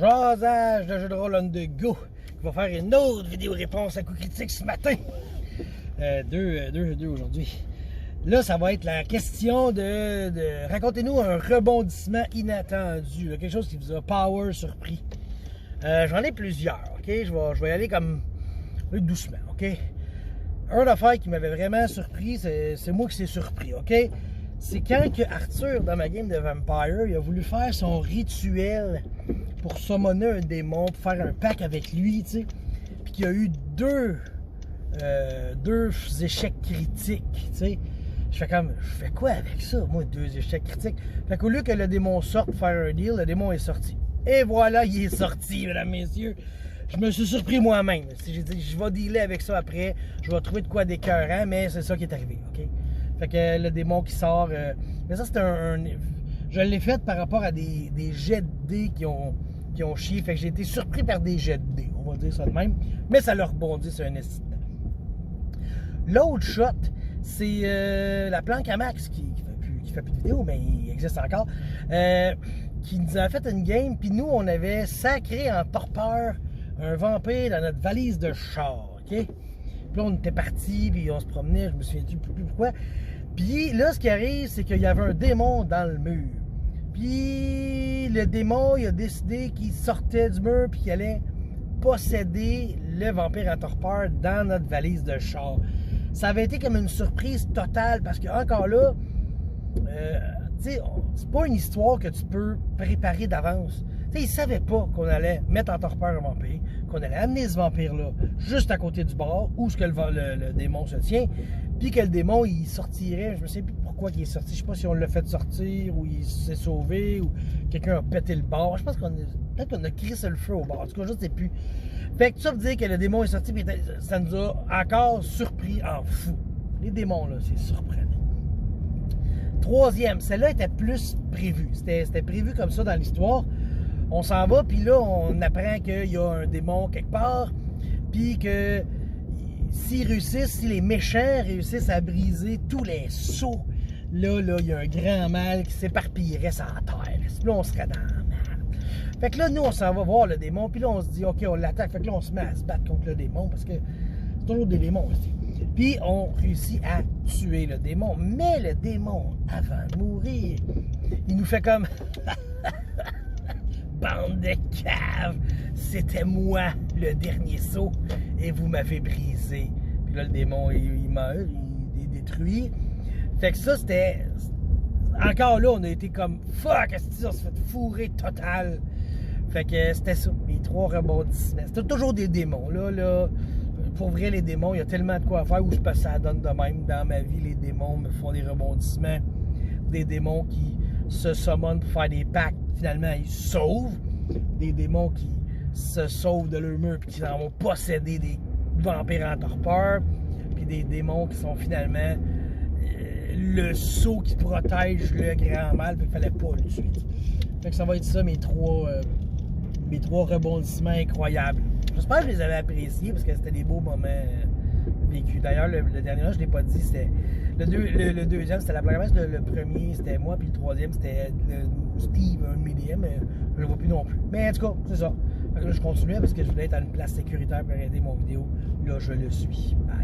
Jasage de jeu de rôle on the go. On va faire une autre vidéo réponse à coup critique ce matin. Deux aujourd'hui. Là, ça va être la question de racontez-nous un rebondissement inattendu, là, quelque chose qui vous a power surpris. J'en ai plusieurs, ok? Je vais y aller comme doucement, ok? Un affaire qui m'avait vraiment surpris, c'est moi qui s'est surpris, ok? C'est quand que Arthur, dans ma game de Vampire, il a voulu faire son rituel pour summoner un démon, pour faire un pack avec lui, tu sais. Puis qu'il y a eu deux échecs critiques, tu sais. Je fais quoi avec ça, moi, 2 échecs critiques? Fait qu'au lieu que le démon sorte pour faire un deal, le démon est sorti. Et voilà, il est sorti, mesdames, messieurs. Je me suis surpris moi-même. J'ai dit, je vais dealer avec ça après. Je vais trouver de quoi d'écœurant, mais c'est ça qui est arrivé, OK? Fait que le démon qui sort... mais ça, c'est je l'ai fait par rapport à des jets de dés qui ont chié. Fait que j'ai été surpris par des jets de dés, on va dire ça de même. Mais ça leur rebondit sur un instant. L'autre shot, c'est la planque à Max qui fait plus de vidéos, mais il existe encore. Qui nous a fait une game, puis nous, on avait sacré en torpeur un vampire dans notre valise de char, OK? Puis là, on était partis, puis on se promenait, je me souviens plus pourquoi. Puis là, ce qui arrive, c'est qu'il y avait un démon dans le mur. Puis le démon, il a décidé qu'il sortait du mur, puis qu'il allait posséder le vampire en torpeur dans notre valise de char. Ça avait été comme une surprise totale, parce que encore là, tu sais, c'est pas une histoire que tu peux préparer d'avance. Tu sais, ils savaient pas qu'on allait mettre en torpeur un vampire, qu'on allait amener ce vampire-là juste à côté du bar, où ce que le démon se tient, puis que le démon, il sortirait, je ne sais plus pourquoi il est sorti, je sais pas si on l'a fait sortir, ou il s'est sauvé, ou quelqu'un a pété le bar, je pense peut-être qu'on a crissé le feu au bar, en tout cas, je sais plus. Fait que tout ça veut dire que le démon est sorti, puis ça nous a encore surpris en fou. Les démons, là, c'est surprenant. Troisième, celle-là était plus prévue. C'était prévu comme ça dans l'histoire. On s'en va, puis là, on apprend qu'il y a un démon quelque part, puis que s'ils réussissent, si les méchants réussissent à briser tous les sceaux, là, il y a un grand mal qui s'éparpillerait sur la terre. Là, on serait dans la merde. Fait que là, nous, on s'en va voir le démon, puis là, on se dit, OK, on l'attaque. Fait que là, on se met à se battre contre le démon, parce que c'est toujours des démons aussi. Puis on réussit à tuer le démon. Mais le démon, avant de mourir, il nous fait comme... Bande de caves! C'était moi, le dernier saut, et vous m'avez brisé. Puis là, le démon, il meurt, il est détruit. Fait que ça, c'était... Encore là, on a été comme... Fuck! On s'est fait fourrer total. Fait que c'était ça, mes 3 rebondissements. C'était toujours des démons, là... Pour vrai, les démons, il y a tellement de quoi faire où je pense que ça donne de même. Dans ma vie, les démons me font des rebondissements. Des démons qui se summonnent pour faire des packs. Finalement, ils se sauvent. Des démons qui se sauvent de leur mur et qui en vont posséder des vampires en torpeur. Puis des démons qui sont finalement le sceau qui protège le grand mal. Puis il fallait pas le tuer. Fait que ça va être ça, mes trois rebondissements incroyables. J'espère que je les avais appréciés parce que c'était des beaux moments vécus. D'ailleurs, le dernier, je ne l'ai pas dit, c'était le deuxième, c'était la première. Le premier, c'était moi, puis le troisième, c'était Steve, un de mes DM, mais je ne le vois plus non plus. Mais en tout cas, c'est ça. Fait que là, je continuais parce que je voulais être à une place sécuritaire pour arrêter mon vidéo. Là, je le suis. Bye.